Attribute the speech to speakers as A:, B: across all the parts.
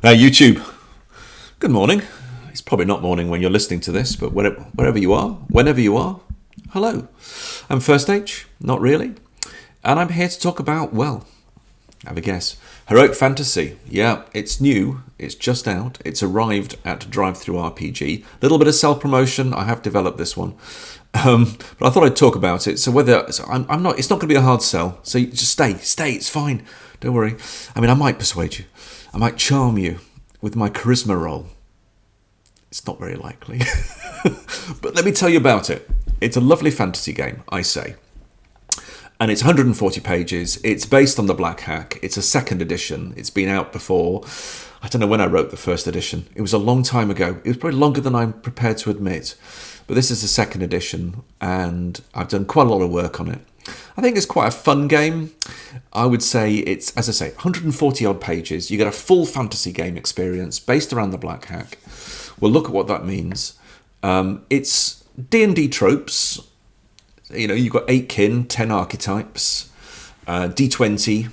A: YouTube, good morning. It's probably not morning when you're listening to this, but wherever you are, whenever you are, hello. I'm First H, not really, and I'm here to talk about, well, have a guess. Heroic Fantasy. Yeah, it's new, it's just out, it's arrived at DrivethruRPG. Little bit of self-promotion, I have developed this one. But I thought I'd talk about it. So it's not going to be a hard sell. So you just stay, it's fine. Don't worry. I mean, I might persuade you. I might charm you with my charisma roll. It's not very likely. But let me tell you about it. It's a lovely fantasy game, I say. And it's 140 pages. It's based on the Black Hack. It's a second edition. It's been out before. I don't know when I wrote the first edition. It was a long time ago. It was probably longer than I'm prepared to admit. But this is the second edition, and I've done quite a lot of work on it. I think it's quite a fun game. I would say it's, as I say, 140 odd pages. You get a full fantasy game experience based around the Black Hack. We'll look at what that means. It's D&D tropes. You know, you've got 8 kin, 10 archetypes, D20,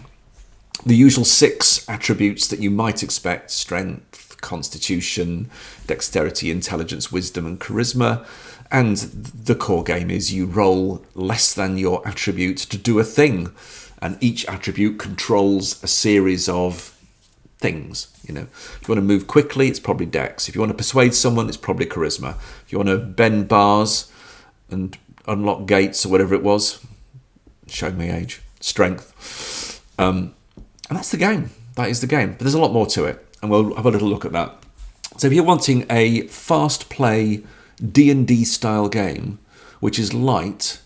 A: the usual 6 attributes that you might expect: strength, constitution, dexterity, intelligence, wisdom, and charisma. And the core game is you roll less than your attribute to do a thing. And each attribute controls a series of things. You know, if you want to move quickly, it's probably dex. If you want to persuade someone, it's probably charisma. If you want to bend bars and unlock gates or whatever it was, showing my age, strength. And that's the game. That is the game. But there's a lot more to it. And we'll have a little look at that. So if you're wanting a fast play D&D style game, which is light,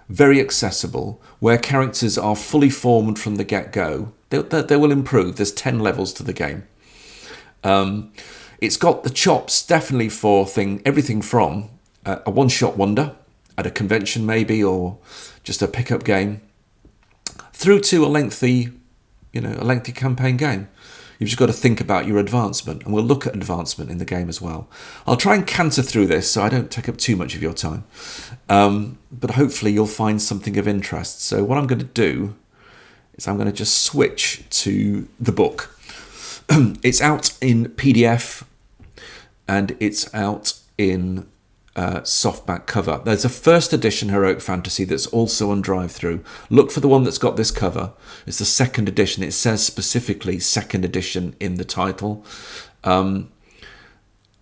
A: very accessible, where characters are fully formed from the get-go, they will improve. There's 10 levels to the game. It's got the chops definitely for everything from a one-shot wonder at a convention maybe, or just a pickup game, through to a lengthy campaign game. You've just got to think about your advancement, and we'll look at advancement in the game as well. I'll try and canter through this so I don't take up too much of your time, but hopefully you'll find something of interest. So what I'm going to do is I'm going to just switch to the book. It's out in PDF, and it's out in softback cover. There's a first edition Heroic Fantasy that's also on Drivethru. Look for the one that's got this cover. It's the second edition. It says specifically second edition in the title. And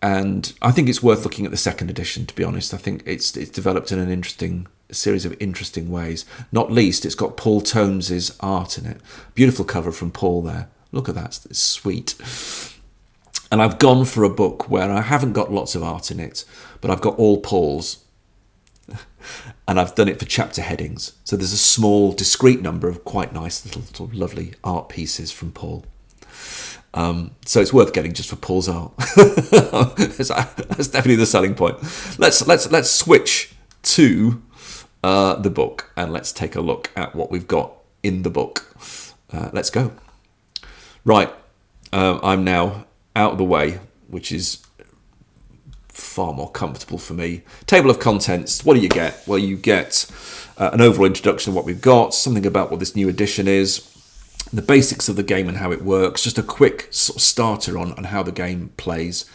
A: I think it's worth looking at the second edition, to be honest. I think it's developed in a series of interesting ways. Not least, it's got Paul Tomes' art in it. Beautiful cover from Paul there. Look at that. It's sweet. And I've gone for a book where I haven't got lots of art in it, but I've got all Paul's. And I've done it for chapter headings. So there's a small, discrete number of quite nice little lovely art pieces from Paul. So it's worth getting just for Paul's art. That's definitely the selling point. Let's switch to the book, and let's take a look at what we've got in the book. Let's go. Right, I'm now out of the way, which is far more comfortable for me. Table of contents. What do you get? Well, you get an overall introduction of what we've got, something about what this new edition is, the basics of the game and how it works, just a quick sort of starter on how the game plays.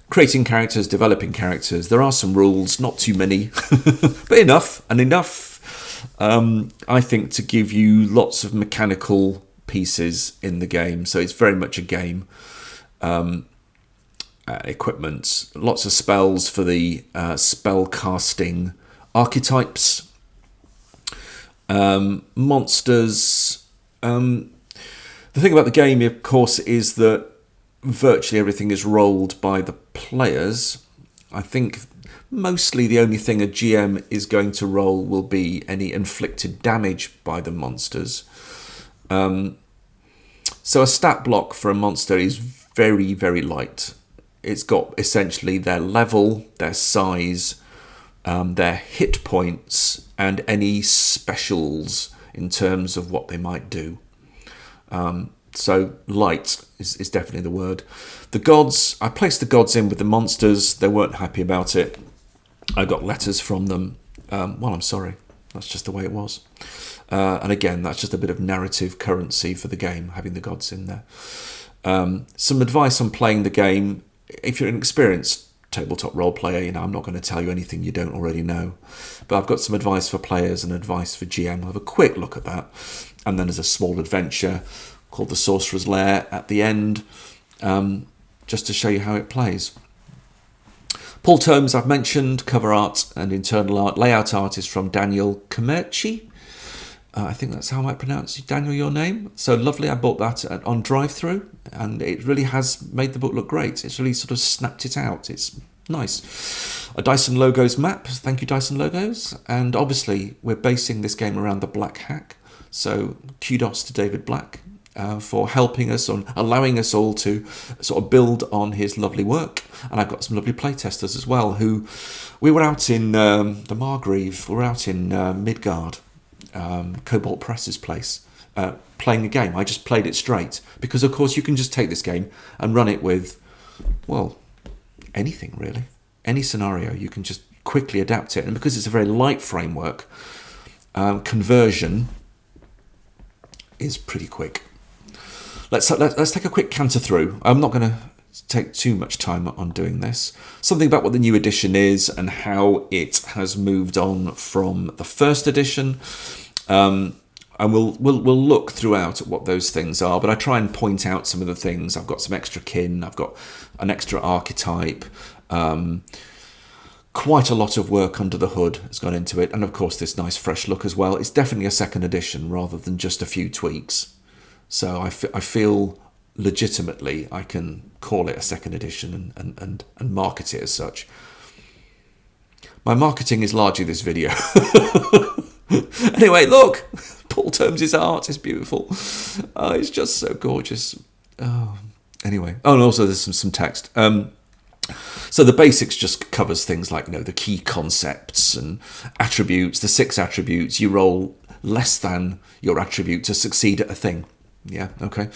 A: Creating characters, developing characters. There are some rules, not too many, but enough, I think, to give you lots of mechanical pieces in the game. So it's very much a game. Equipment, lots of spells for the spell casting archetypes, monsters. The thing about the game, of course, is that virtually everything is rolled by the players. I think mostly the only thing a GM is going to roll will be any inflicted damage by the monsters. So a stat block for a monster is very, very light. It's got essentially their level, their size, their hit points, and any specials in terms of what they might do. So light is definitely the word. The gods, I placed the gods in with the monsters. They weren't happy about it. I got letters from them. Well, I'm sorry. That's just the way it was. And again, that's just a bit of narrative currency for the game, having the gods in there. Some advice on playing the game. If you're an experienced tabletop role player, you know, I'm not going to tell you anything you don't already know. But I've got some advice for players and advice for GM. We'll have a quick look at that. And then there's a small adventure called The Sorcerer's Lair at the end, just to show you how it plays. Paul Tomes, I've mentioned, cover art and internal art. Layout art is from Daniel Comerci. I think that's how I might pronounce it. Daniel, your name. So lovely. I bought that on Drivethru, and it really has made the book look great. It's really sort of snapped it out. It's nice. A Dyson Logos map. Thank you, Dyson Logos. And obviously, we're basing this game around the Black Hack. So kudos to David Black for helping us, on allowing us all to sort of build on his lovely work. And I've got some lovely playtesters as well, who we were out in the Margrave. We were out in Midgard. Cobalt Press's place, playing a game. I just played it straight because, of course, you can just take this game and run it with, well, anything really, any scenario. You can just quickly adapt it, and because it's a very light framework, conversion is pretty quick. Let's take a quick canter through. I'm not going to take too much time on doing this. Something about what the new edition is and how it has moved on from the first edition. And we'll look throughout at what those things are, but I try and point out some of the things. I've got some extra kin, I've got an extra archetype, quite a lot of work under the hood has gone into it, and of course this nice fresh look as well. It's definitely a second edition rather than just a few tweaks. So I feel legitimately I can call it a second edition and market it as such. My marketing is largely this video. Anyway, look, Paul Tomes' art is beautiful. It's just so gorgeous. Anyway, and also there's some text. So the basics just covers things like, you know, the key concepts and attributes, the 6 attributes. You roll less than your attribute to succeed at a thing. Yeah, okay.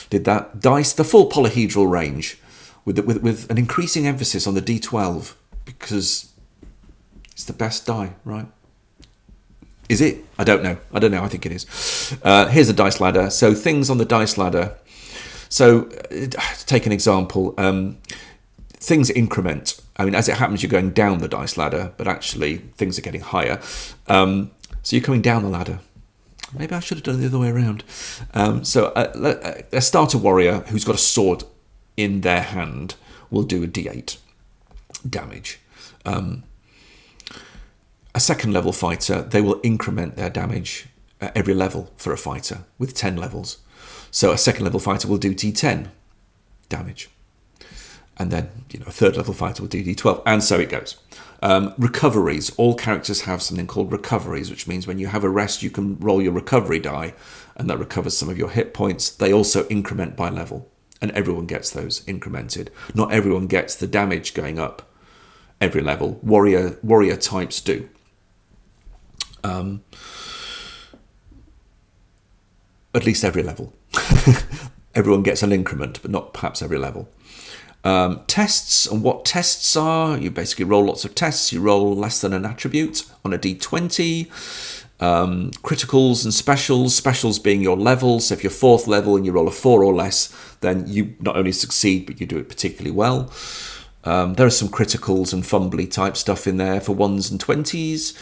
A: Did that. Dice, the full polyhedral range with an increasing emphasis on the D12 because it's the best die, right? Is it? I don't know. I think it is. Here's a dice ladder. So things on the dice ladder. So to take an example, things increment. I mean, as it happens, you're going down the dice ladder, but actually things are getting higher. So you're coming down the ladder. Maybe I should have done it the other way around. So a starter warrior who's got a sword in their hand will do a D8 damage. A second level fighter, they will increment their damage at every level for a fighter with 10 levels. So a second level fighter will do D10 damage. And then, you know, a third level fighter will do D12, and so it goes. Recoveries. All characters have something called recoveries, which means when you have a rest, you can roll your recovery die, and that recovers some of your hit points. They also increment by level, and everyone gets those incremented. Not everyone gets the damage going up every level. Warrior types do. At least every level. Everyone gets an increment, but not perhaps every level. Tests, and what tests are, you basically roll lots of tests. You roll less than an attribute on a d20. Criticals and specials being your levels. So if you're 4th level and you roll a 4 or less, then you not only succeed, but you do it particularly well. There are some criticals and fumbly type stuff in there for 1s and 20s.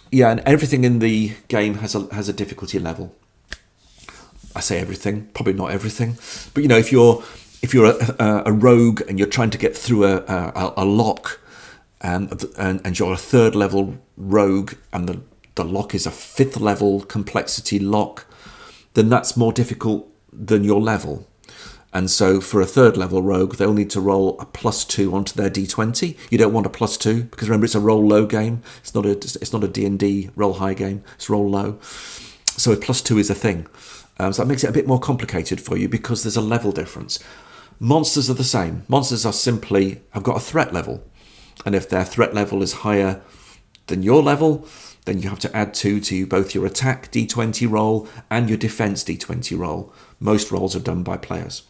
A: Yeah, and everything in the game has a difficulty level. I say everything, probably not everything, but you know, if you're a rogue and you're trying to get through a lock, and you're a 3rd level rogue, and the lock is a 5th level complexity lock, then that's more difficult than your level. And so for a 3rd level rogue, they'll need to roll a +2 onto their d20. You don't want a +2 because remember, it's a roll low game. It's not a D&D roll high game. It's roll low. So a +2 is a thing. So that makes it a bit more complicated for you because there's a level difference. Monsters are the same. Monsters are simply have got a threat level, and if their threat level is higher than your level, then you have to add 2 to both your attack d20 roll and your defense d20 roll. Most rolls are done by players.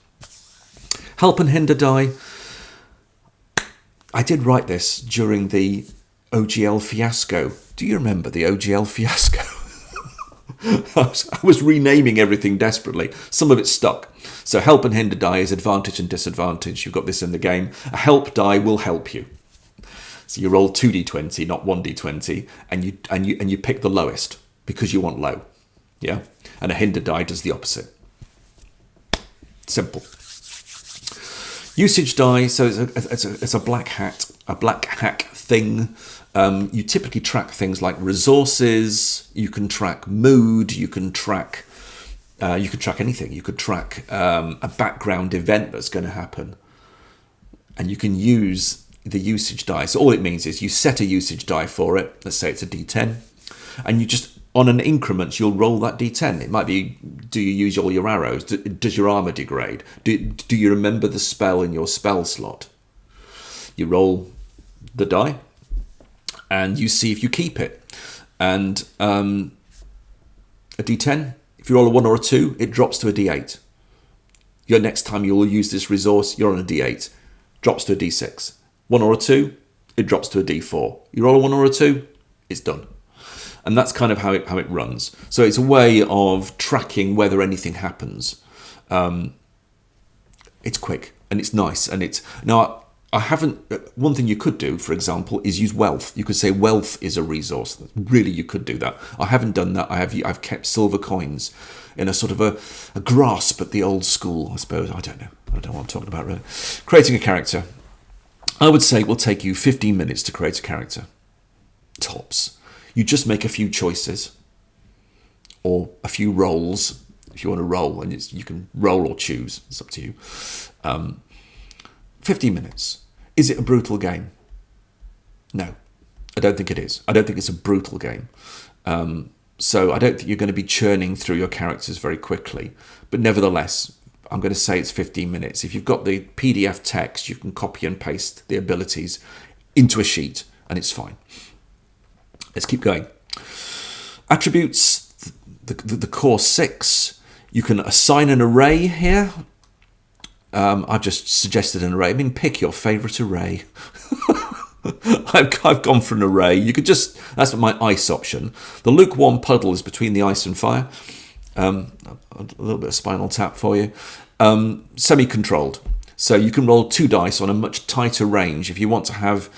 A: Help and hinder die. I did write this during the OGL fiasco. Do you remember the OGL fiasco? I was renaming everything desperately. Some of it stuck. So help and hinder die is advantage and disadvantage. You've got this in the game. A help die will help you. So you roll 2d20, not 1d20, and you pick the lowest because you want low. Yeah? And a hinder die does the opposite. Simple. Usage die, so it's a black hack thing. You typically track things like resources. You can track mood. You can track anything. You could track a background event that's going to happen, and you can use the usage die. So all it means is you set a usage die for it. Let's say it's a D10, and you just on an increment you'll roll that D10. It might be: do you use all your arrows? Does your armor degrade? Do you remember the spell in your spell slot? You roll the die, and you see if you keep it. And a D10, if you roll a 1 or a 2, it drops to a D8. Your next time you will use this resource, you're on a D8, drops to a D6. 1 or a 2, it drops to a D4. You roll a 1 or a 2, it's done. And that's kind of how it runs. So it's a way of tracking whether anything happens. It's quick and it's nice. And it's now I haven't. One thing you could do, for example, is use wealth. You could say wealth is a resource. Really, you could do that. I haven't done that. I've kept silver coins in a sort of a grasp at the old school, I suppose. I don't know what I'm talking about really. Creating a character. I would say it will take you 15 minutes to create a character. Tops. You just make a few choices or a few rolls. If you want to roll, and you can roll or choose. It's up to you. 15 minutes. Is it a brutal game? No, I don't think it is. I don't think it's a brutal game. So I don't think you're going to be churning through your characters very quickly. But nevertheless, I'm going to say it's 15 minutes. If you've got the PDF text, you can copy and paste the abilities into a sheet, and it's fine. Let's keep going. Attributes, the core 6. You can assign an array here. I've just suggested an array. I mean, pick your favourite array. I've gone for an array. You could just, that's my ice option. The lukewarm puddle is between the ice and fire. A little bit of Spinal Tap for you. Semi-controlled. So you can roll 2 dice on a much tighter range. If you want to have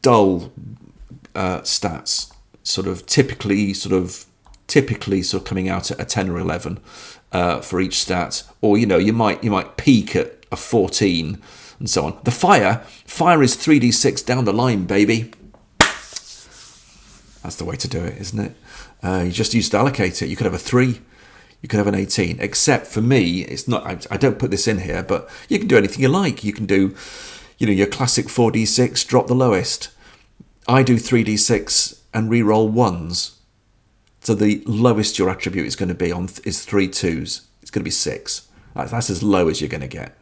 A: dull stats, typically coming out at a 10 or 11 for each stat, or you might peak at a 14 and so on. The fire is 3d6 down the line, baby. That's the way to do it, isn't it? You just used to allocate it. You could have a 3, you could have an 18. Except for me, it's not. I don't put this in here, but you can do anything you like. You can do, your classic 4d6, drop the lowest. I do 3d6 and re-roll 1s. So the lowest your attribute is going to be on is 3 2s. It's going to be 6. That's as low as you're going to get,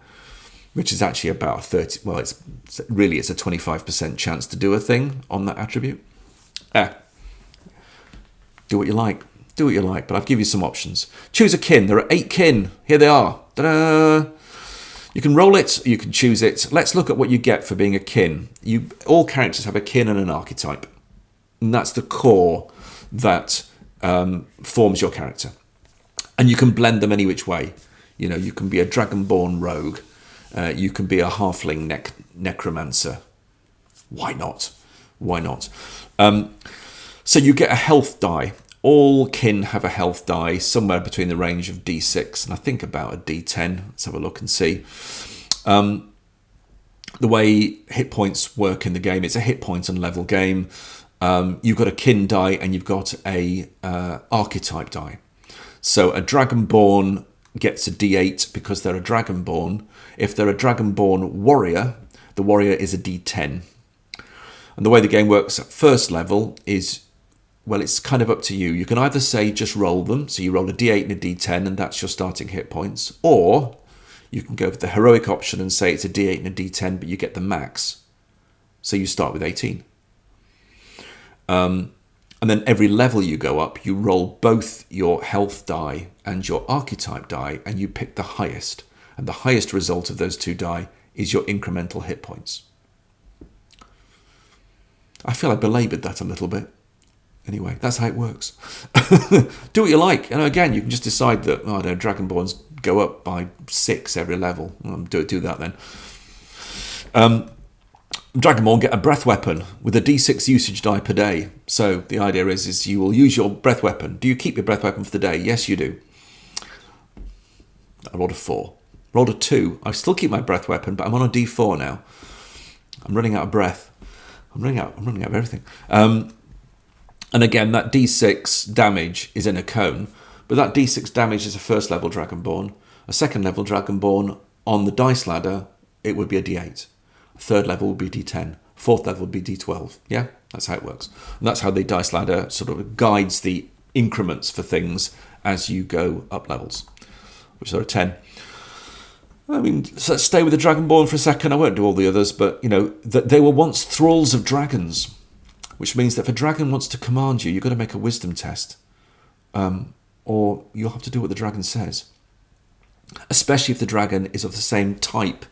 A: which is actually about 30. Well, it's a 25% chance to do a thing on that attribute. Do what you like. Do what you like, but I'll give you some options. Choose a kin. There are 8 kin. Here they are. Ta-da! You can roll it, you can choose it. Let's look at what you get for being a kin. All characters have a kin and an archetype. And that's the core that forms your character. And you can blend them any which way. You can be a dragonborn rogue. You can be a halfling necromancer. Why not? Why not? So you get a health die. All kin have a health die, somewhere between the range of D6 and I think about a D10. Let's have a look and see. The way hit points work in the game, it's a hit point and level game. You've got a kin die and you've got a archetype die. So a dragonborn gets a D8 because they're a dragonborn. If they're a dragonborn warrior, the warrior is a D10. And the way the game works at first level is, well, it's kind of up to you. You can either say just roll them, so you roll a D8 and a D10 and that's your starting hit points, or you can go for the heroic option and say it's a D8 and a D10 but you get the max, so you start with 18. And then every level you go up, you roll both your health die and your archetype die and you pick the highest, and the highest result of those 2 die is your incremental hit points. I feel I belaboured that a little bit. Anyway, that's how it works. Do what you like. And again, you can just decide that, I don't know, Dragonborns go up by 6 every level. Do that then. Dragonborn get a breath weapon with a d6 usage die per day. So the idea is you will use your breath weapon. Do you keep your breath weapon for the day? Yes, you do. I rolled a 4. Rolled a 2. I still keep my breath weapon, but I'm on a d4 now. I'm running out of breath. I'm running out of everything. And again, that d6 damage is in a cone, but that d6 damage is a first level Dragonborn. A second level Dragonborn on the dice ladder, it would be a d8. A third level would be d10. Fourth level would be d12. Yeah, that's how it works. And that's how the dice ladder sort of guides the increments for things as you go up levels, which are 10. I mean, so let's stay with the Dragonborn for a second. I won't do all the others, but, they were once thralls of dragons, which means that if a dragon wants to command you, you've got to make a wisdom test. Or you'll have to do what the dragon says. Especially if the dragon is of the same type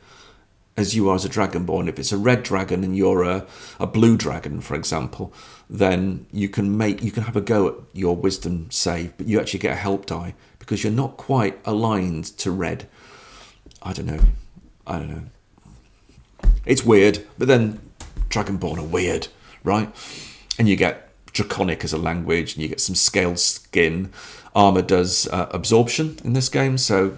A: as you are as a Dragonborn. If it's a red dragon and you're a blue dragon, for example, then you can have a go at your wisdom save, but you actually get a help die because you're not quite aligned to red. I don't know. It's weird, but then Dragonborn are weird, right? And you get Draconic as a language, and you get some scaled skin. Armor does absorption in this game, so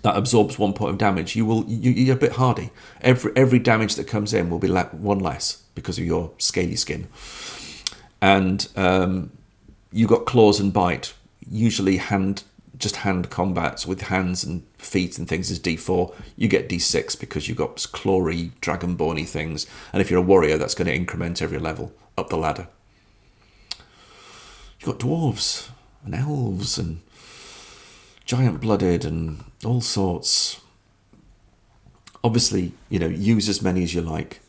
A: that absorbs 1 point of damage. You're a bit hardy. Every damage that comes in will be 1 less because of your scaly skin. And you got claws and bite. Usually hand combats with hands and feet and things is d4. You get d6 because you've got clawy, dragonborny things. And if you're a warrior, that's going to increment every level up the ladder. You've got dwarves and elves and giant-blooded and all sorts. Obviously, use as many as you like.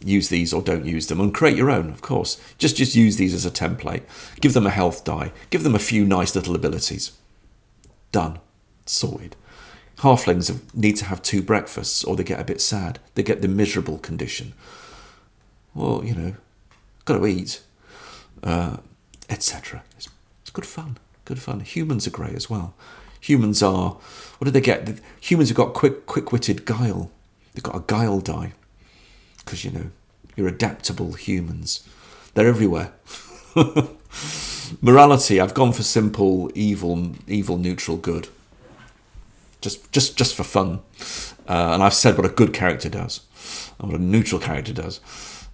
A: Use these or don't use them, and create your own, of course. Just use these as a template. Give them a health die. Give them a few nice little abilities. Done. Sorted. Halflings need to have 2 breakfasts or they get a bit sad. They get the miserable condition. Well, got to eat, etc. It's good fun. Good fun. Humans are great as well. Humans are... What did they get? Humans have got quick-witted guile. They've got a guile die. Because, you're adaptable humans. They're everywhere. Morality, I've gone for simple, evil, neutral, good. Just for fun. And I've said what a good character does. And what a neutral character does.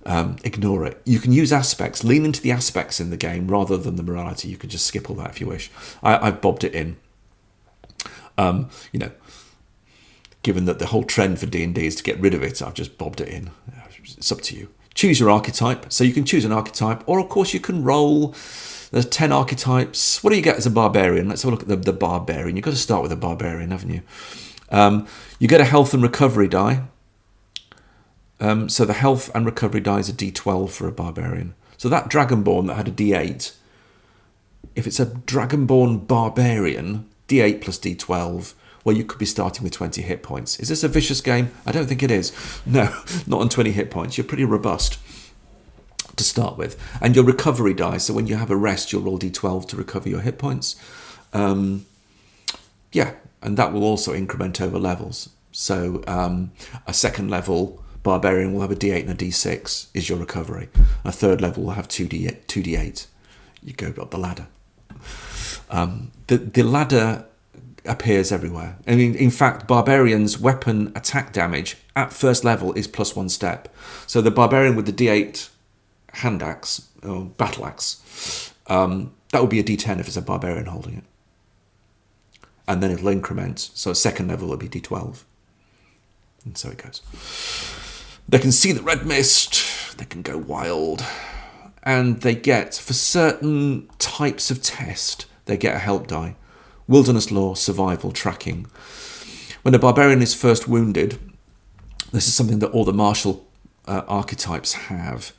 A: Ignore it. You can use aspects, lean into the aspects in the game rather than the morality. You can just skip all that if you wish. I've bobbed it in. Given that the whole trend for D&D is to get rid of it, I've just bobbed it in. It's up to you. Choose your archetype. So you can choose an archetype, or of course you can roll. There's 10 archetypes. What do you get as a barbarian? Let's have a look at the barbarian. You've got to start with a barbarian, haven't you? You get a health and recovery die. So the health and recovery die is a d12 for a barbarian. So that Dragonborn that had a d8, if it's a Dragonborn barbarian, d8 plus d12, well, you could be starting with 20 hit points. Is this a vicious game? I don't think it is. No, not on 20 hit points. You're pretty robust to start with. And your recovery die, so when you have a rest, you'll roll d12 to recover your hit points. Yeah, and that will also increment over levels. So a second level barbarian will have a d8 and a d6 is your recovery. A third level will have 2d8. You go up the ladder. The ladder appears everywhere. I mean, in fact, barbarians' weapon attack damage at first level is +1 step. So the barbarian with the d8 hand axe or battle axe, that would be a d10 if it's a barbarian holding it. And then it'll increment. So second level will be d12. And so it goes. They can see the red mist. They can go wild. And they get, for certain types of test, they get a help die. Wilderness law, survival, tracking. When a barbarian is first wounded, this is something that all the martial archetypes have.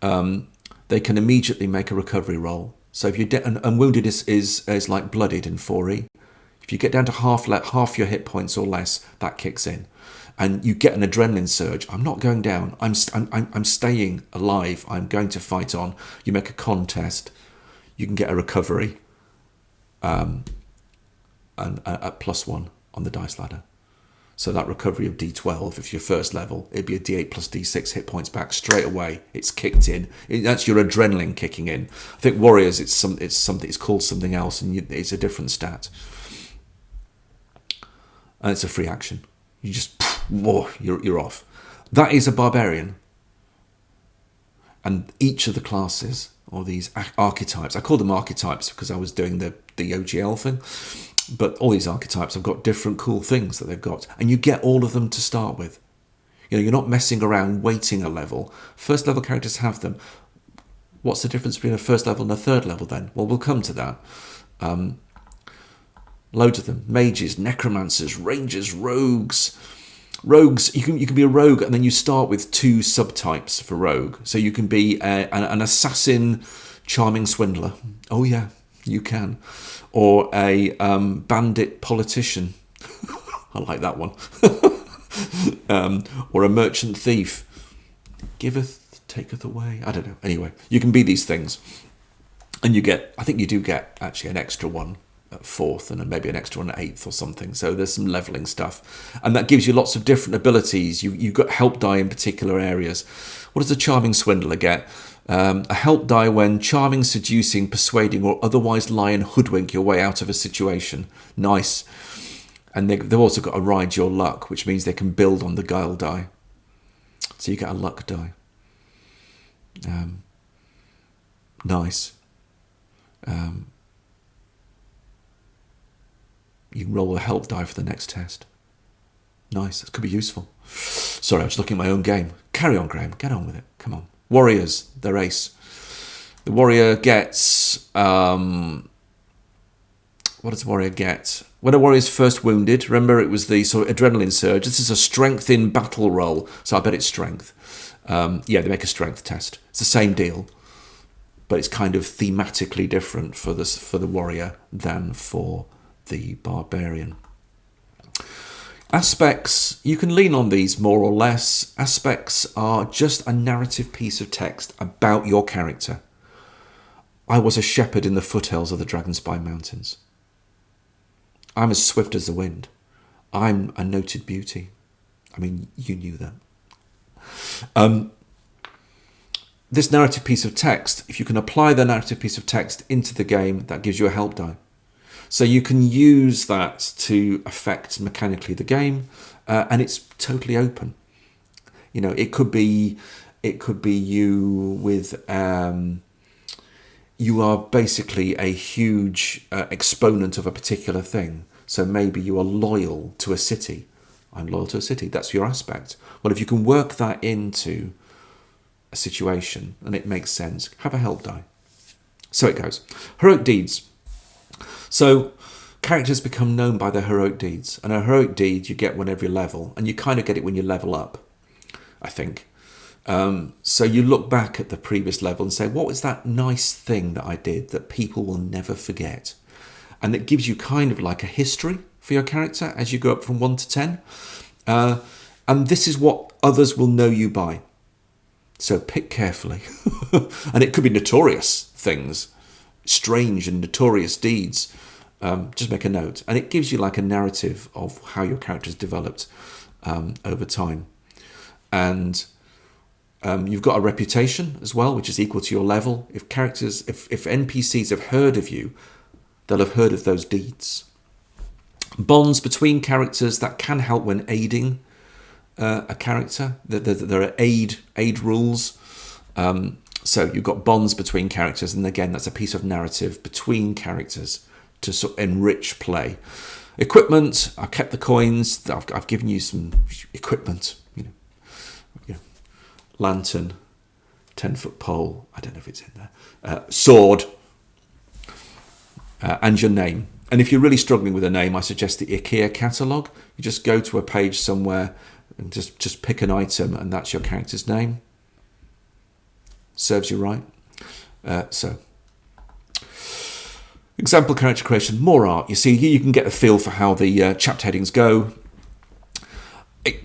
A: They can immediately make a recovery roll. So if you're and wounded is like bloodied in 4e. If If you get down to half your hit points or less, that kicks in. And you get an adrenaline surge. I'm not going down. I'm staying alive. I'm going to fight on. You make a contest. You can get a recovery. And at +1 on the dice ladder. So that recovery of D12, if you're first level, it'd be a D8 plus D6 hit points back straight away. It's kicked in. That's your adrenaline kicking in. I think Warriors, it's called something else, and it's a different stat. And it's a free action. You just, whoa, you're off. That is a barbarian. And each of the classes, or these archetypes, I call them archetypes because I was doing the OGL thing, but all these archetypes have got different cool things that they've got, and you get all of them to start with. You know, you're not messing around waiting a level. First level characters have them. What's the difference between a first level and a third level then? Well, we'll come to that. Loads of them. Mages, necromancers, rangers, rogues. Rogues, you can be a rogue, and then you start with 2 subtypes for rogue. So you can be an assassin, charming swindler. Oh yeah, you can. Or a bandit politician. I like that one. Or a merchant thief. Giveth, taketh away. I don't know. Anyway, you can be these things. And you get, I think you do get actually an extra one at 4th and maybe an extra one at 8th or something. So there's some leveling stuff. And that gives you lots of different abilities. You've got help die in particular areas. What does a charming swindler get? A help die when charming, seducing, persuading, or otherwise lie and hoodwink your way out of a situation. Nice. And they've also got a ride your luck, which means they can build on the guile die. So you get a luck die. Nice. You can roll a help die for the next test. Nice. That could be useful. Sorry, I was looking at my own game. Carry on, Graham. Get on with it. Come on. Warriors, they're ace. The warrior gets... what does the warrior get? When a warrior is first wounded, remember it was the sort of adrenaline surge. This is a strength in battle roll, so I bet it's strength. Yeah, they make a strength test. It's the same deal, but it's kind of thematically different for the warrior than for the barbarian. Aspects, you can lean on these more or less. Aspects are just a narrative piece of text about your character. I was a shepherd in the foothills of the Dragonspine Mountains. I'm as swift as the wind. I'm a noted beauty. I mean, you knew that. This narrative piece of text, if you can apply the narrative piece of text into the game, that gives you a help die. So you can use that to affect mechanically the game, and it's totally open. You know, it could be you with you are basically a huge exponent of a particular thing. So maybe you are loyal to a city. I'm loyal to a city. That's your aspect. Well, if you can work that into a situation and it makes sense, have a help die. So it goes. Heroic deeds. So characters become known by their heroic deeds. And a heroic deed you get on every level. And you kind of get it when you level up, I think. So you look back at the previous level and say, what was that nice thing that I did that people will never forget? And it gives you kind of like a history for your character as you go up from 1 to 10. And this is what others will know you by. So pick carefully. And it could be notorious things, strange and notorious deeds. Just make a note. And it gives you like a narrative of how your character's developed over time. And you've got a reputation as well, which is equal to your level. If NPCs have heard of you, they'll have heard of those deeds. Bonds between characters, that can help when aiding a character. There are aid rules. So you've got bonds between characters, and again, that's a piece of narrative between characters to sort of enrich play. Equipment, I've kept the coins. I've given you some equipment. You know, lantern, 10-foot pole. I don't know if it's in there. Sword, and your name. And if you're really struggling with a name, I suggest the IKEA catalogue. You just go to a page somewhere and just pick an item, and that's your character's name. Serves you right. So Example character creation, more art. You see, here you can get a feel for how the chapter headings go.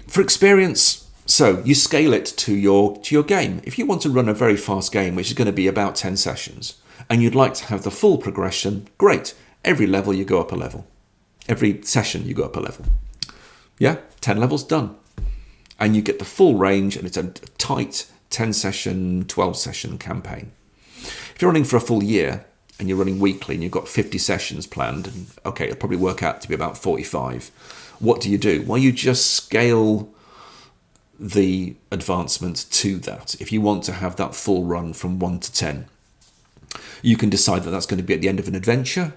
A: For experience, so you scale it to your game. If you want to run a very fast game, which is going to be about 10 sessions, and you'd like to have the full progression, great. Every level you go up a level. Every session you go up a level. Yeah, 10 levels done. And you get the full range, and it's a tight 10 session, 12 session campaign. If you're running for a full year and you're running weekly and you've got 50 sessions planned, and okay, it'll probably work out to be about 45. What do? Well, you just scale the advancement to that. If you want to have that full run from 1 to 10, you can decide that that's going to be at the end of an adventure,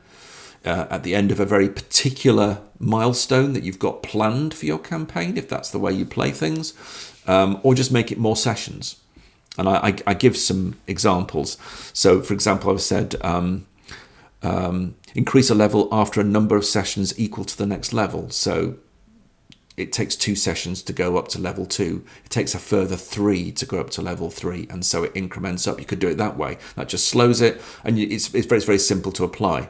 A: at the end of a very particular milestone that you've got planned for your campaign, if that's the way you play things, or just make it more sessions. And I give some examples. So, for example, I've said increase a level after a number of sessions equal to the next level. So it takes 2 sessions to go up to level 2. It takes a further 3 to go up to level 3, and so it increments up. You could do it that way. That just slows it, and it's very simple to apply.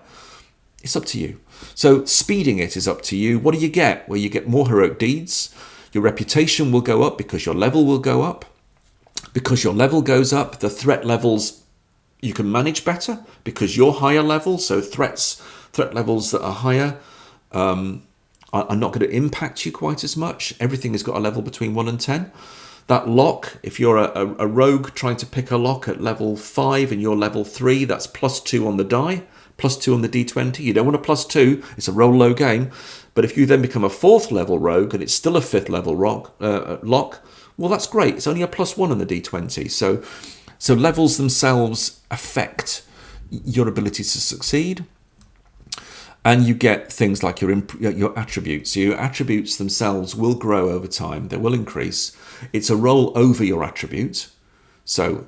A: It's up to you. So speeding it is up to you. What do you get? Well, you get more heroic deeds. Your reputation will go up because your level will go up. Because your level goes up, the threat levels you can manage better because you're higher level. So threat levels that are higher are not going to impact you quite as much. Everything has got a level between 1 and 10. That lock, if you're a rogue trying to pick a lock at level 5 and you're level 3, that's +2 on the die, +2 on the d20. You don't want a +2, it's a roll low game. But if you then become a 4th level rogue and it's still a 5th level lock, well, that's great. It's only a +1 on the d20. So levels themselves affect your ability to succeed. And you get things like your attributes. So your attributes themselves will grow over time. They will increase. It's a roll over your attribute. So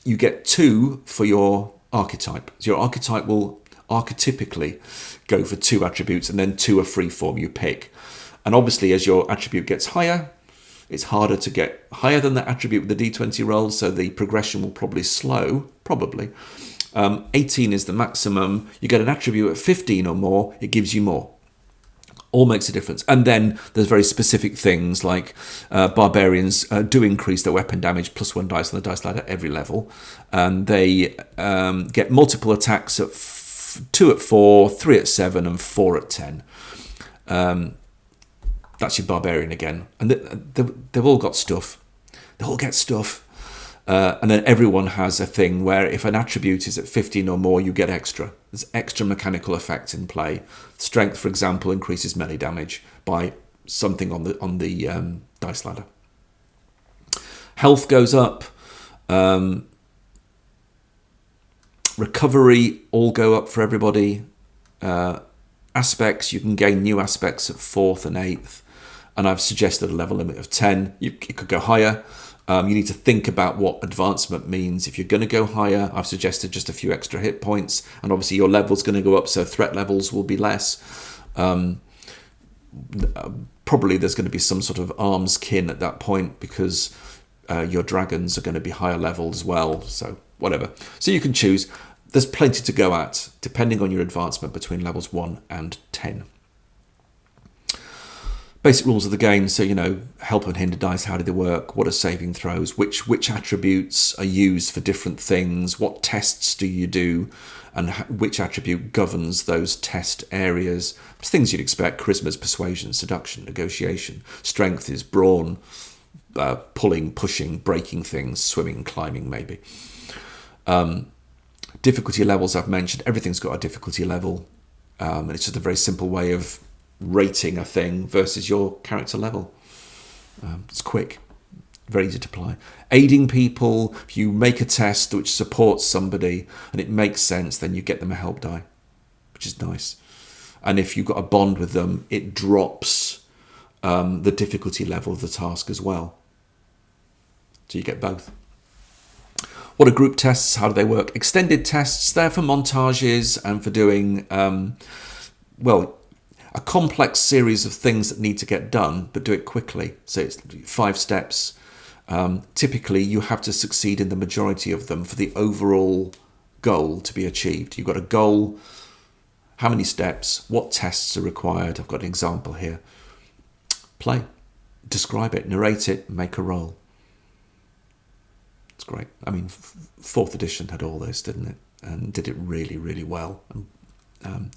A: you get 2 for your archetype. So your archetype will archetypically go for 2 attributes, and then 2 are free form you pick. And obviously, as your attribute gets higher, it's harder to get higher than that attribute with the d20 roll, so the progression will probably slow, probably. 18 is the maximum. You get an attribute at 15 or more, it gives you more. All makes a difference. And then there's very specific things like barbarians do increase their weapon damage +1 dice on the dice ladder every level. And they get multiple attacks at 2 at 4, 3 at 7, and 4 at 10. That's your barbarian again. And they've all got stuff. They all get stuff. And then everyone has a thing where if an attribute is at 15 or more, you get extra. There's extra mechanical effects in play. Strength, for example, increases melee damage by something on the dice ladder. Health goes up. Recovery all go up for everybody. Aspects, you can gain new aspects at 4th and 8th. And I've suggested a level limit of 10. It could go higher. You need to think about what advancement means. If you're going to go higher, I've suggested just a few extra hit points. And obviously your level's going to go up, so threat levels will be less. Probably there's going to be some sort of arms kin at that point because your dragons are going to be higher level as well. So whatever. So you can choose. There's plenty to go at, depending on your advancement between levels 1 and 10. Basic rules of the game, so, help and hinder dice, how do they work? What are saving throws? Which attributes are used for different things? What tests do you do? And which attribute governs those test areas? Things you'd expect: charisma is persuasion, seduction, negotiation. Strength is brawn, pulling, pushing, breaking things, swimming, climbing, maybe. Difficulty levels I've mentioned. Everything's got a difficulty level. And it's just a very simple way of rating a thing versus your character level. It's quick, very easy to apply. Aiding people, if you make a test which supports somebody and it makes sense, then you get them a help die, which is nice. And if you've got a bond with them, it drops the difficulty level of the task as well. So you get both. What are group tests? How do they work? Extended tests, they're for montages and for doing, a complex series of things that need to get done, but do it quickly. So it's 5 steps. Typically, you have to succeed in the majority of them for the overall goal to be achieved. You've got a goal, how many steps, what tests are required. I've got an example here. Play, describe it, narrate it, make a roll. It's great. I mean, 4th edition had all this, didn't it? And did it really, really well. And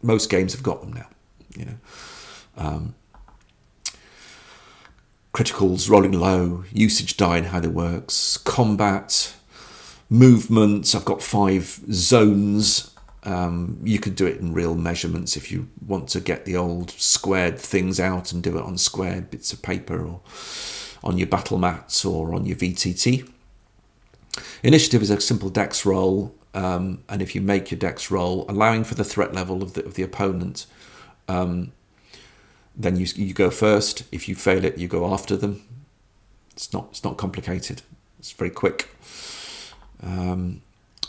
A: most games have got them now. You know, criticals, rolling low, usage die and how they works, combat, movements. I've got 5 zones. You could do it in real measurements if you want to get the old squared things out and do it on squared bits of paper or on your battle mats or on your VTT. Initiative is a simple dex roll, and if you make your dex roll, allowing for the threat level of the opponent, then you go first. If you fail it, you go after them. It's not complicated. It's very quick. Some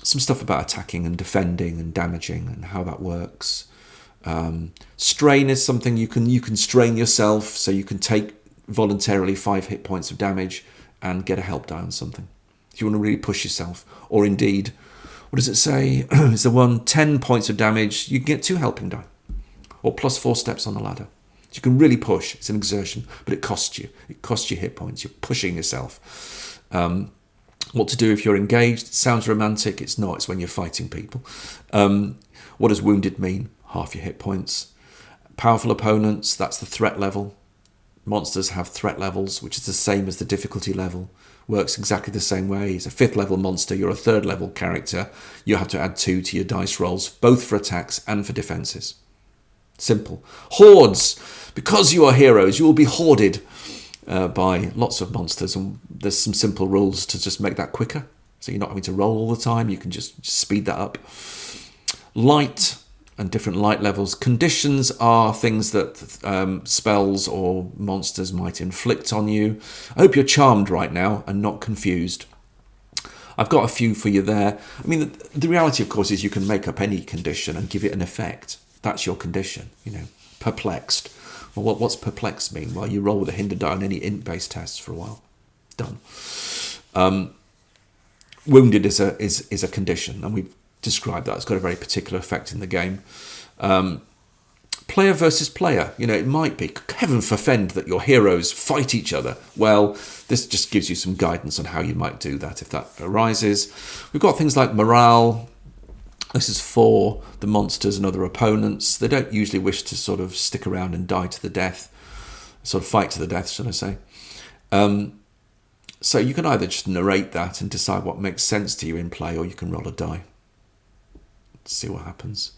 A: stuff about attacking and defending and damaging and how that works. Strain is something you can strain yourself, so you can take voluntarily 5 hit points of damage and get a help die on something if you want to really push yourself. Or indeed, what does it say? Is the one 10 points of damage, you can get 2 helping die, or plus 4 steps on the ladder. So you can really push. It's an exertion, but it costs you hit points. You're pushing yourself. What to do if you're engaged? It sounds romantic. It's not. It's when you're fighting people. What does wounded mean? Half your hit points. Powerful opponents, that's the threat level. Monsters have threat levels, which is the same as the difficulty level. Works exactly the same way. It's a 5th level monster. You're a 3rd level character. You have to add 2 to your dice rolls, both for attacks and for defences. Simple. Hordes. Because you are heroes, you will be hoarded by lots of monsters, and there's some simple rules to just make that quicker. So you're not having to roll all the time. You can just speed that up. Light and different light levels. Conditions are things that spells or monsters might inflict on you. I hope you're charmed right now and not confused. I've got a few for you there. I mean, the reality, of course, is you can make up any condition and give it an effect. That's your condition, you know. Perplexed. Well, what's perplexed mean? Well, you roll with a hinder die on any int-based tests for a while. Done. Wounded is a condition, and we've described that. It's got a very particular effect in the game. Player versus player. You know, it might be, heaven forfend that your heroes fight each other. Well, this just gives you some guidance on how you might do that if that arises. We've got things like morale. This is for the monsters and other opponents. They don't usually wish to sort of stick around and die to the death, sort of fight to the death, should I say. So you can either just narrate that and decide what makes sense to you in play, or you can roll a die. Let's see what happens.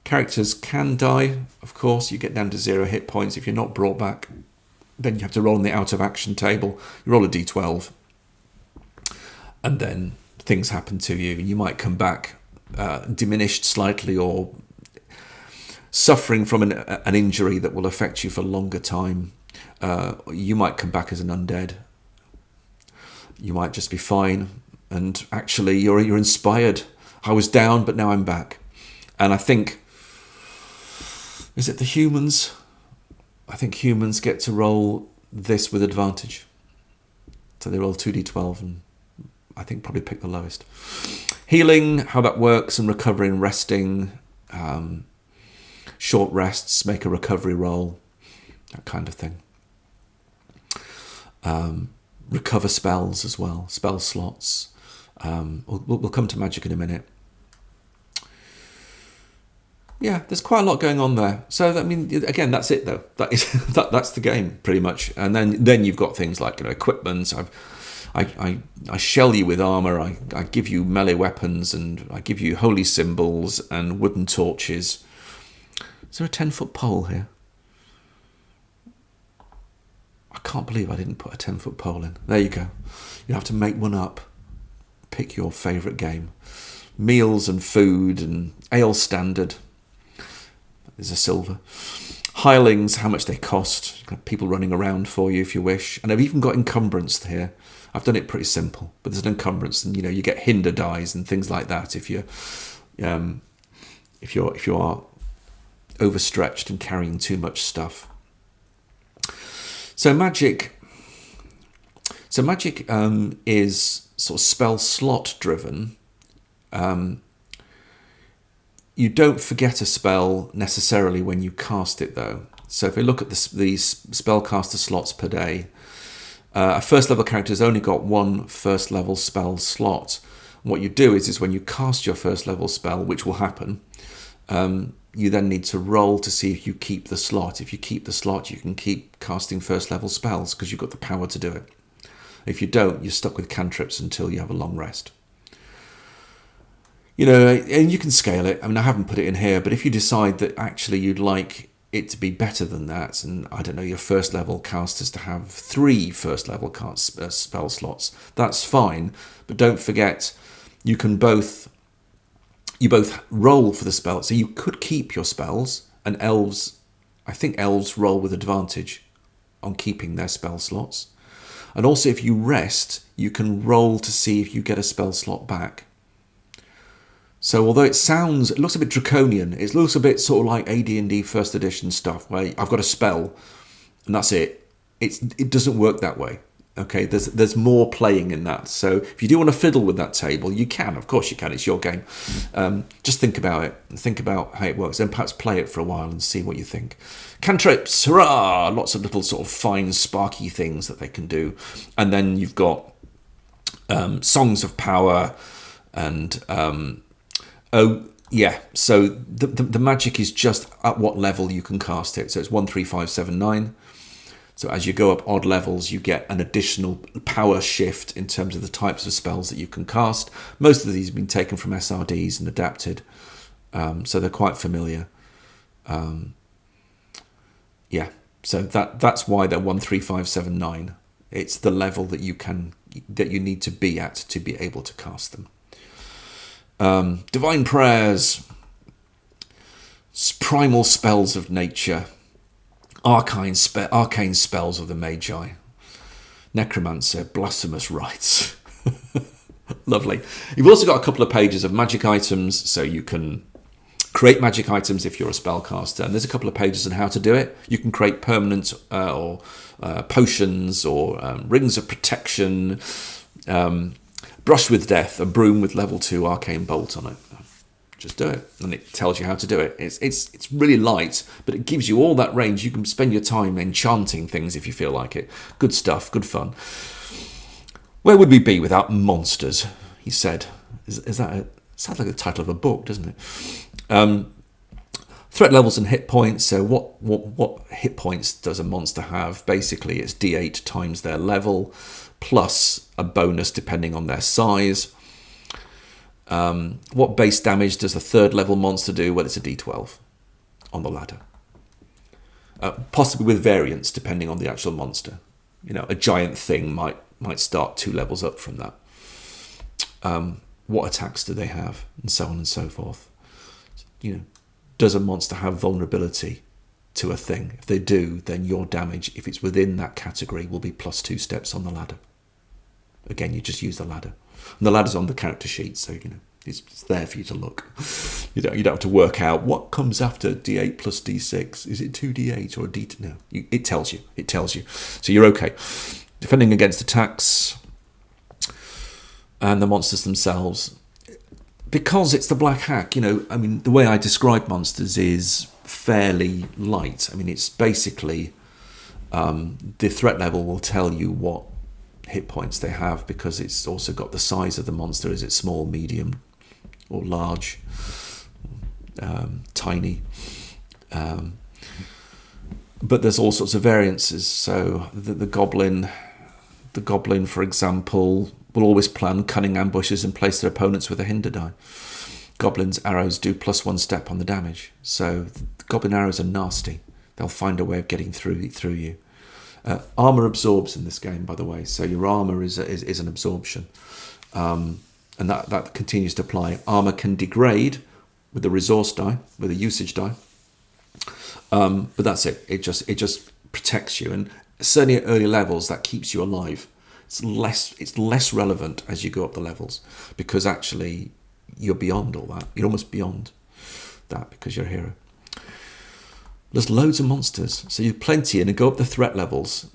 A: Characters can die, of course. You get down to 0 hit points. If you're not brought back, then you have to roll on the out of action table. You roll a d12, and then things happen to you. You might come back diminished slightly, or suffering from an injury that will affect you for a longer time. You might come back as an undead. You might just be fine, and actually you're inspired. I was down, but now I'm back. And I think, is it the humans? I think humans get to roll this with advantage. So they roll 2d12 and I think probably pick the lowest. Healing, how that works, and recovering, resting, short rests, make a recovery roll, that kind of thing. Recover spells as well, spell slots. We'll come to magic in a minute. Yeah, there's quite a lot going on there. So I mean, again, that's it though. That's the game pretty much. And then you've got things like, you know, equipment. I shell you with armor. I give you melee weapons, and I give you holy symbols and wooden torches. Is there a 10-foot pole here? I can't believe I didn't put a 10-foot pole in. There you go. You have to make one up. Pick your favourite game. Meals and food and ale standard. There's a silver. Hirelings, how much they cost. You've got people running around for you if you wish. And I've even got encumbrance here. I've done it pretty simple, but there's an encumbrance, and you know, you get hinder dies and things like that if you are overstretched and carrying too much stuff. So magic is sort of spell slot driven, you don't forget a spell necessarily when you cast it, though. So if we look at these spellcaster slots per day, a first level character has only got one first level spell slot. And what you do is when you cast your first level spell, which will happen, you then need to roll to see if you keep the slot. If you keep the slot, you can keep casting first level spells because you've got the power to do it. If you don't, you're stuck with cantrips until you have a long rest. And you can scale it. I mean, I haven't put it in here, but if you decide that actually you'd like it to be better than that, and I don't know, your first level casters to have 3 first level spell slots, that's fine. But don't forget, you both roll for the spell. So you could keep your spells, and I think elves roll with advantage on keeping their spell slots. And also if you rest, you can roll to see if you get a spell slot back. So although it looks a bit draconian, it looks a bit sort of like AD&D first edition stuff where I've got a spell and that's it. It doesn't work that way. Okay, there's more playing in that. So if you do want to fiddle with that table, you can. Of course you can. It's your game. Just think about it. Think about how it works. Then perhaps play it for a while and see what you think. Cantrips, hurrah! Lots of little sort of fine, sparky things that they can do. And then you've got songs of power and... so the magic is just at what level you can cast it. So it's 1, 3, 5, 7, 9. So as you go up odd levels, you get an additional power shift in terms of the types of spells that you can cast. Most of these have been taken from SRDs and adapted, so they're quite familiar. So that's why they're 1, 3, 5, 7, 9. It's the level that you need to be at to be able to cast them. Divine prayers, primal spells of nature, arcane spells of the magi, necromancer, blasphemous rites. Lovely. You've also got a couple of pages of magic items, so you can create magic items if you're a spellcaster, and there's a couple of pages on how to do it. You can create permanent or potions or rings of protection, brush with death, a broom with level 2 arcane bolt on it. Just do it, and it tells you how to do it. It's really light, but it gives you all that range. You can spend your time enchanting things if you feel like it. Good stuff, good fun. Where would we be without monsters? He said. Sounds like the title of a book, doesn't it? Threat levels and hit points. So what hit points does a monster have? Basically, it's D8 times their level, plus a bonus depending on their size. What base damage does a 3rd level monster do? Well, it's a D12 on the ladder. Possibly with variants depending on the actual monster. A giant thing might start 2 levels up from that. What attacks do they have? And so on and so forth. Does a monster have vulnerability to a thing? If they do, then your damage, if it's within that category, will be plus 2 steps on the ladder. Again, you just use the ladder. And the ladder's on the character sheet, so it's there for you to look. You don't have to work out what comes after D8 plus D6. Is it 2D8 or a D2? No, it tells you. It tells you. So you're okay. Defending against attacks and the monsters themselves. Because it's the Black Hack, the way I describe monsters is fairly light. It's basically the threat level will tell you what hit points they have, because it's also got the size of the monster. Is it small, medium, or large, tiny? But there's all sorts of variances. So the goblin, for example, will always plan cunning ambushes and place their opponents with a hinder die. Goblins' arrows do +1 step on the damage. So the goblin arrows are nasty. They'll find a way of getting through you. Armor absorbs in this game, by the way. So your armor is an absorption, and that continues to apply. Armor can degrade with the resource die, with a usage die, but that's it. It just protects you, and certainly at early levels that keeps you alive. It's less relevant as you go up the levels, because actually you're beyond all that. You're almost beyond that because you're a hero. There's loads of monsters, so you've plenty, and go up the threat levels.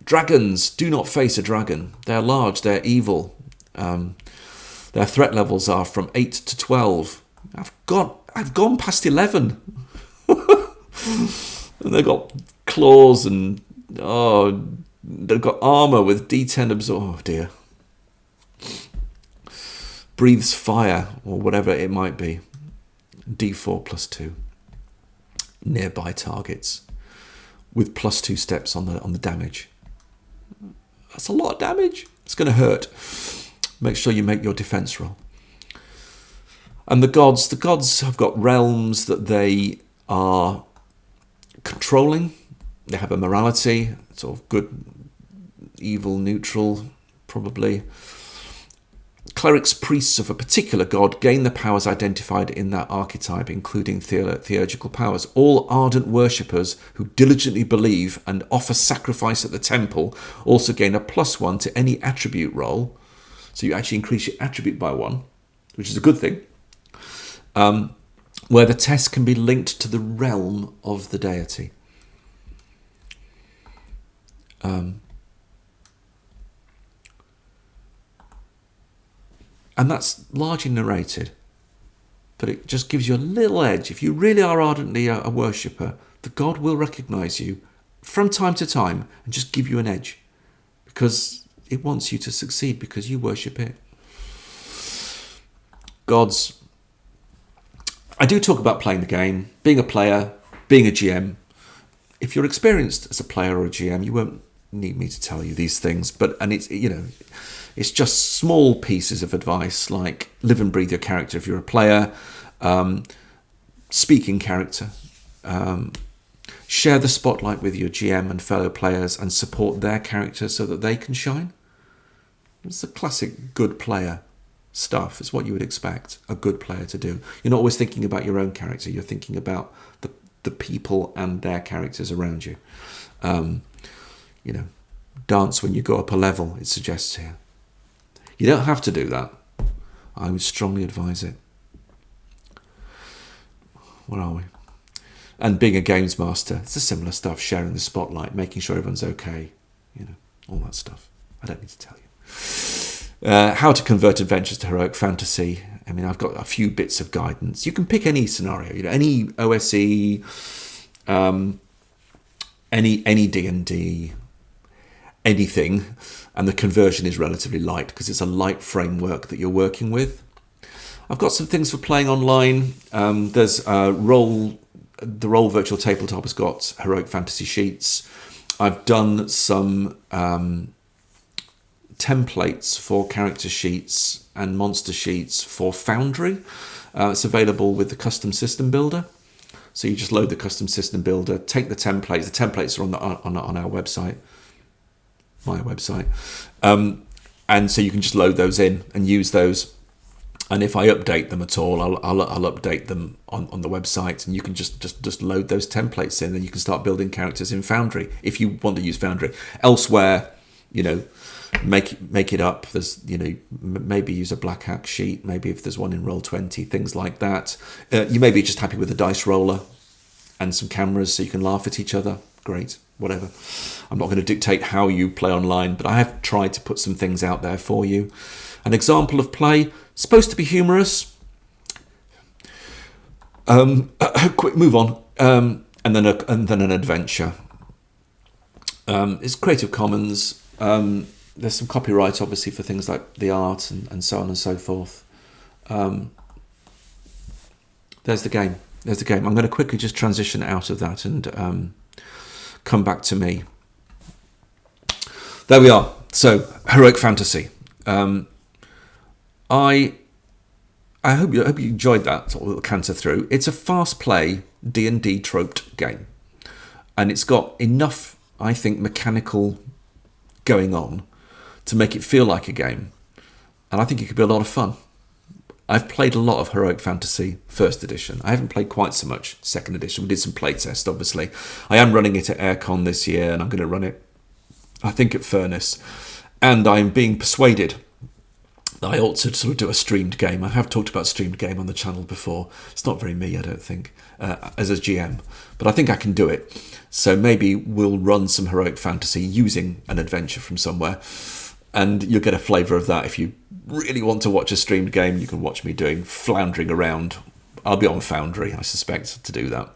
A: Dragons, do not face a dragon. They're large, they're evil. Their threat levels are from 8 to 12. I've gone past 11. And they've got claws and they've got armor with D10 absorb. Oh dear. Breathes fire or whatever it might be. D4 plus 2. Nearby targets with plus 2 steps on the damage. That's a lot of damage. It's going to hurt. Make sure you make your defense roll. And the gods have got realms that they are controlling. They have a morality, sort of good, evil, neutral, probably. Clerics, priests of a particular god gain the powers identified in that archetype, including theurgical powers. All ardent worshippers who diligently believe and offer sacrifice at the temple also gain a +1 to any attribute roll. So you actually increase your attribute by 1, which is a good thing. Where the test can be linked to the realm of the deity. And that's largely narrated, but it just gives you a little edge. If you really are ardently a worshipper, the god will recognize you from time to time and just give you an edge because it wants you to succeed because you worship it. Gods. I do talk about playing the game, being a player, being a GM. If you're experienced as a player or a GM, you won't need me to tell you these things, it's just small pieces of advice like live and breathe your character if you're a player, speak in character, share the spotlight with your GM and fellow players and support their character so that they can shine. It's the classic good player stuff. It's what you would expect a good player to do. You're not always thinking about your own character. You're thinking about the people and their characters around you. Dance when you go up a level, it suggests here. You don't have to do that. I would strongly advise it. Where are we? And being a games master, it's a similar stuff. Sharing the spotlight, making sure everyone's okay. All that stuff. I don't need to tell you. How to convert adventures to heroic fantasy. I mean, I've got a few bits of guidance. You can pick any scenario, any OSE, any D&D, anything, and the conversion is relatively light because it's a light framework that you're working with. I've got some things for playing online. There's the Roll Virtual Tabletop has got heroic fantasy sheets. I've done some templates for character sheets and monster sheets for Foundry. It's available with the custom system builder. So you just load the custom system builder, take the templates. The templates are on our website, my website. And so you can just load those in and use those. And if I update them at all, I'll update them on the website, and you can just load those templates in, and you can start building characters in Foundry if you want to use Foundry. Elsewhere, make it up. There's maybe use a black hack sheet. Maybe if there's one in Roll20, things like that. You may be just happy with a dice roller and some cameras so you can laugh at each other. Great, whatever. I'm not going to dictate how you play online, but I have tried to put some things out there for you. An example of play, supposed to be humorous. Quick move on, and then an adventure. It's Creative Commons. There's some copyright, obviously, for things like the art and so on and so forth. There's the game. I'm going to quickly just transition out of that and come back to me. There we are. So, heroic fantasy. I hope you enjoyed that sort of little canter through. It's a fast play D&D troped game, and it's got enough, I think, mechanical going on to make it feel like a game, and I think it could be a lot of fun. I've played a lot of Heroic Fantasy First Edition. I haven't played quite so much Second Edition. We did some playtest, obviously. I am running it at Aircon this year, and I'm going to run it, I think, at Furnace. And I'm being persuaded that I ought to sort of do a streamed game. I have talked about streamed game on the channel before. It's not very me, I don't think, as a GM. But I think I can do it. So maybe we'll run some Heroic Fantasy using an adventure from somewhere. And you'll get a flavour of that if you really want to watch a streamed game, you can watch me doing floundering around. I'll be on Foundry, I suspect, to do that.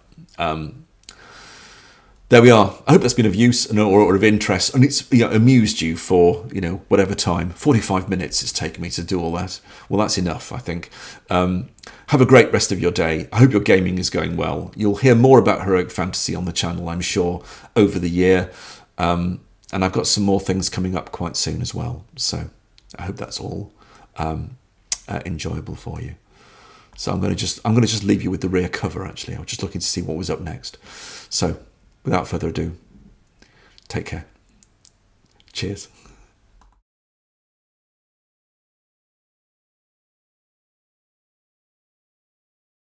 A: There we are. I hope that's been of use or of interest, and it's amused you for whatever time. 45 minutes it's taken me to do all that. Well, that's enough, I think. Have a great rest of your day. I hope your gaming is going well. You'll hear more about Heroic Fantasy on the channel, I'm sure, over the year, and I've got some more things coming up quite soon as well. So I hope that's all enjoyable for you. So I'm going to just leave you with the rear cover. Actually, I was just looking to see what was up next. So, without further ado, take care. Cheers.